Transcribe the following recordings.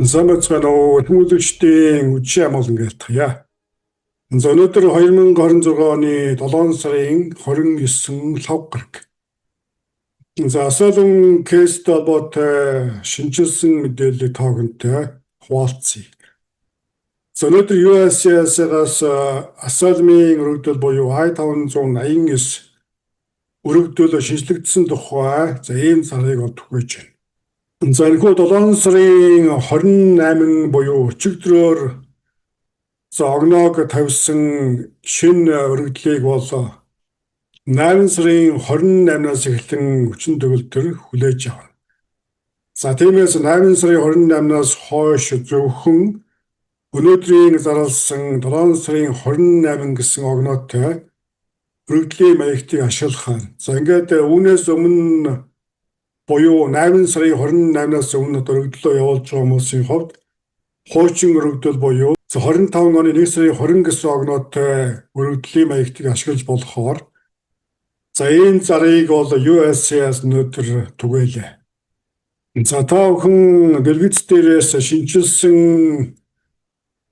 Самбайцгаанаа хүмүүлэгчдийн үдшийн амгалан гэлтгье. Өнөөдөр 2026 оны 7 сарын 29 лав гараг. Асаалан кейс толботой шинжилсэн мэдээллийг тоогонтой хуваалцъя. Өнөөдөр USCIS-аас асаалмын өргөдөл буюу I-589 өргөдөл шинжлэгдсэн тухай ийм сарыг түгээж байна. Энэхүү 7 сарын 28 буюу өчигдрөөр огноог тавьсан шинэ өргөдлийг бол 8 сарын 28-наас эхлэн хүчин төгөлдөр хүлээж авна. Тиймээс 8 сарын 28-наас хойш зөвхөн өнөөдрийн зарласан 7 сарын 28 гэсэн огноотой өргөдлийн маягтыг ашиглах. Ингээд үүнээс өмнө буюу 8 сарын 28-наас өмнө өргөдлөө явуулж байгаа хүмүүсийн хувьд хуучин өргөдөл буюу 25 оны 1 сарын 20 гэсэн огноотой өргөдлийн маягтыг ашиглаж болохоор энэ зарыг бол USCIS өнөөдөр түгээлээ. Та бүхэн дэлгэц дээрээс шинжилсэн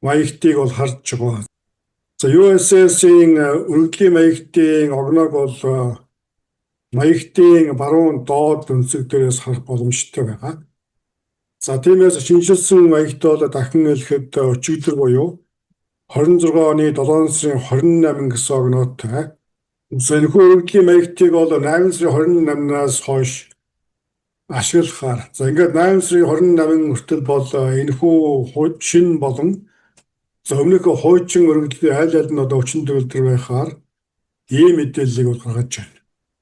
маягтыг бол харж байгаа. USCIS-ийн өргөдлийн маягтын огноог бол маягтын баруун доод өнцөг дээрээс харах боломжтой байгаа. Тиймээс шинжилсэн маягт бол дахин хэлэхэд өчигдөр буюу 26 оны 7 сарын 28 гэсэн огноотой. Энэхүү өргөдлийн маягтыг бол 8 сарын 28-наас хойш ашиглахаар. Ингээд 8 сарын 28 хүртэл бол энэхүү шинэ болон өмнөх хуучин өргөдлийн аль аль нь хүчин төгөлдөр байхаар ийм мэдээллийг бол гаргаж байна.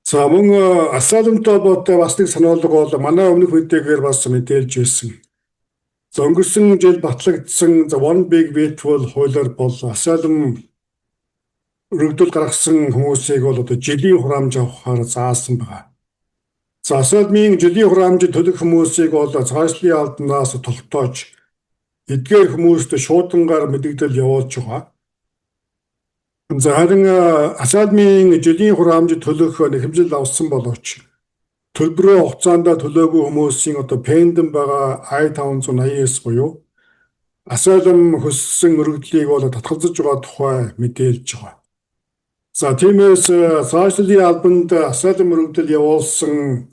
Мөн асаалмтай ботой бас нэг сануулга бол манай өмнөх мэдээгээр бас мэдээлж байсан. Өнгөрсөн жил батлагдсан One Big Beautiful хуулиар бол асаалм өргөдөл гаргасан хүмүүсийг бол жилийн хураамж авахаар заасан байна. Асаалмын жилийн хураамж төлөх хүмүүсийг бол цаашлын албанаас тогтоож эдгээр хүмүүст шуудангаар мэдээлэл явуулж байгаа. Харин асаалмын жилийн хураамж төлөх нэхэмжил авсан боловч төлбөрөө хугацаанд төлөөгүй хүмүүсийн пендэн байгаа I-589 буюу асаалм хөссөн өргөдлийг бол татгалзаж байгаа тухай мэдээлж байгаа. Тиймээс цаашлын албанд асаалм өргөдөл явуулсан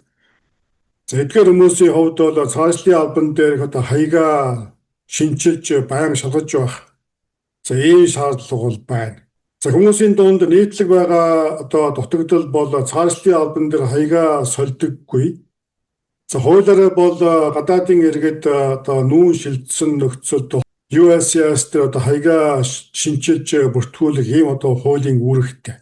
эдгээр хүмүүсийн хувьд бол цаашлын албан дээр хаягаа шинчилж байнга шалгаж байх ийм шаардлага бол байна. Хүмүүсийн дунд нийтлэг байгаа дутагдал бол цаашлын албан дээр хаягаа сольдөггүй. Хуулиараа бол гадаадын иргэд нүүн шилжсэн нөхцөлд USCIS дээр хаягаа шинчилж бүртгүүлэх ийм хуулийн үүрэгтэй.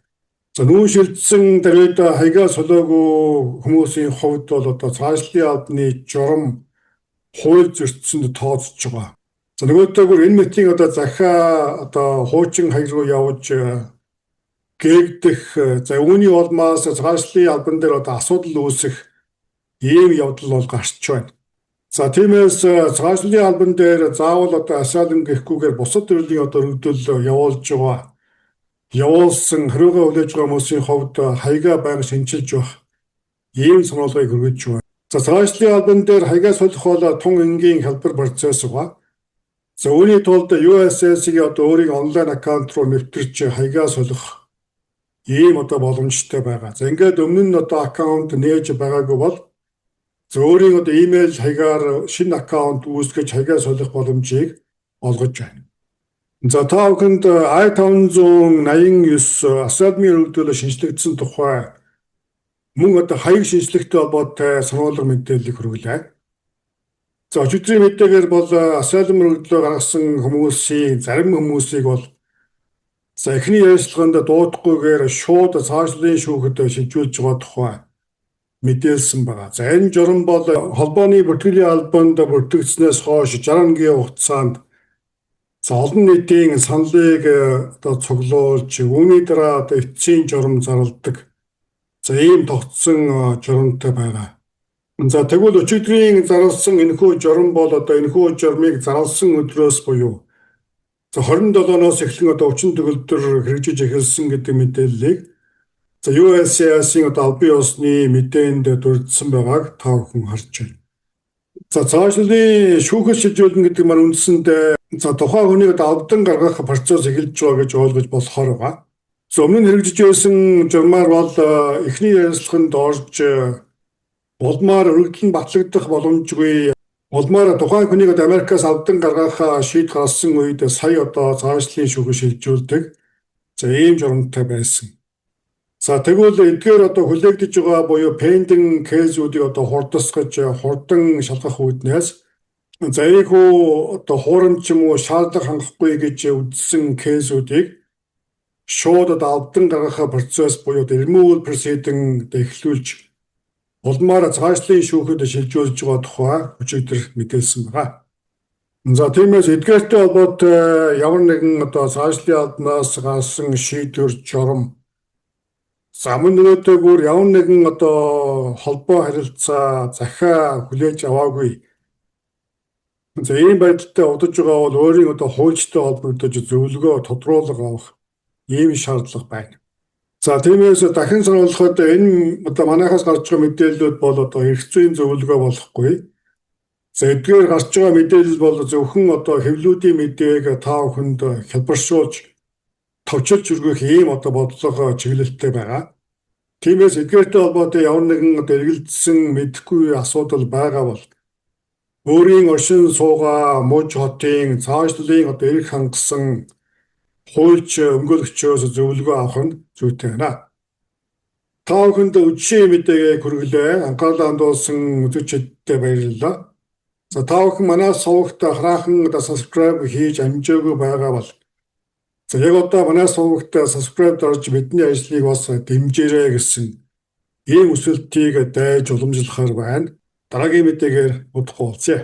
Нүүн шилжсэн дээд хаягаа солиогүй хүмүүсийн хувьд бол цаашлын албаны журам хууль зөрчсөнд тооцож байгаа. Нөгөөтэйгүр энэ мэтийн захиа хуучин хаяг руу явж гээгдэх үүний улмаас цаашлын албан дээр асуудал үүсэх ийм явдал бол гарч байна. Тиймээс цаашлын албан дээр заавал асаалм гэхгүйгээр бусад төрлийн өргөдөл явуулж байгаа. Явуулсан хариугаа хүлээж байгаа хүмүүсийн хувьд хаягаа байнга шинчилж байх ийм сануулгыг хүргэж байна. Цаашлын албан дээр хаягаа солих бол тун энгийн хэлбэр процесс байгаа. Үүний тулд USCIS-ийг өөрийн онлайн аккаунт руу нэвтэрч хаягаа солих ийм боломжтой байгаа. Ингээд өмнө нь аккаунт нээж байгаагүй бол өөрийн имэйл хаягаар шинэ аккаунт үүсгэж хаягаа солих боломжийг олгож байна. Та бүхэнд I-589 асаалмын өргөдөл шинжлэгдсэн тухай мөн хаяг шинжлэхтэй холбоотой сануулга мэдээллийг хүргэлээ. Өчигдрийн мэдээгээр бол асаалм өргөдлөө гаргасан хүмүүсийн зарим хүмүүсийг бол эхний ярилцлаганд дуудахгүйгээр шууд цаашлын шүүхэд шилжүүлж байгаа тухай мэдээлсэн байгаа. Энэ журам бол холбооны бүртгэлийн албанд бүртгэгдснээс хойш 60-гийн хугацаанд олон нийтийн саналыг цуглуулж үүний дараа эцсийн журам зарладаг ийм тогтсон журамтай байгаа. Тэгвэл өчигдрийн зарласан энэхүү журам бол энэхүү журмыг зарласан өдрөөс буюу 27-оос эхлэн хүчин төгөлдөр хэрэгжиж эхэлсэн гэдэг мэдээллийг USCIS-ийн албан ёсны мэдээнд дурдсан байгааг та бүхэн харж байна. За цаашлуулын шүүхэл шилжүүлнэ гэдэг маань үндсэндээ тухайн хүнийг давдан гаргах процесс эхэлж байгаа гэж ойлгож болохоор байгаа. Өмнө нь хэрэгжиж байсан журмаар бол эхний ярилцлаганд орж улмаар өргөдөл нь батлагдах боломжгүй. Улмаар тухайн хүнийг Америкаас авдан гаргах шийдвэр гаргасан үед сая цаашлуулын шүүхэл шилжүүлдэг. За ийм журамтай байсан. За тэгвэл эдгээр хүлээгдэж байгаа буюу pending кейсүүдийг хурдасгаж хурдан шалгах үүднээс за ийхүү хуурамч юм уу шаардлага хангахгүй гэж үзсэн кейсүүдийг шууд авдан гаргах процесс буюу removal proceeding эхлүүлж улмаар цаашлуулын шүүхэд шилжүүлж байгаа тухай өчигдөр мэдээлсэн байна. За тиймээс эдгээртэй холбоотой ямар нэгэн цаашлуулын албанаас гарсан шийдвэр журам за мөн нөгөөдөөгөр ямар нэгэн холбоо харилцаа захиа хүлээж аваагүй. За ийм байдалтай удаж байгаа бол өөрийн хуульчтай холбогдож зөвлөгөө тодруулга авах ийм шаардлага байна. За тиймээс дахин сануулхад энэ манайхаас гарч байгаа мэдээллүүд бол эрх зүйн зөвлөгөө болохгүй. За эдгээр гарч байгаа мэдээлэл бол зөвхөн хэвлүүдийн мэдээг та бүхэнд хялбаршуулж товчилж өргөх ийм бодлого чиглэлтэй байгаа. Тиймээс эдгээртэй холбоотой ямар нэгэн эргэлдсэн мэдэхгүй асуудал байгаа бол өөрийн оршин суугаа муж хотын цаашлуулын эрх хангасан хуульч өмгөөлөгчөөс зөвлөгөө авах нь зүйтэй байна. Та бүхэнд үдшийн мэдээгээ хүргэлээ. Анхаарлаа хандуулсан үзэгчдэд баярлалаа. За та бүхэн манай сувагт хараахан subscribe хийж амжаагүй байгаа бол за яг манай сувагт subscribe дарж бидний ажлыг бас дэмжээрэй гэсэн ийм өсөлтийг дайж уламжлахаар байна. Дараагийн мэдээгээр удахгүй уулзъя.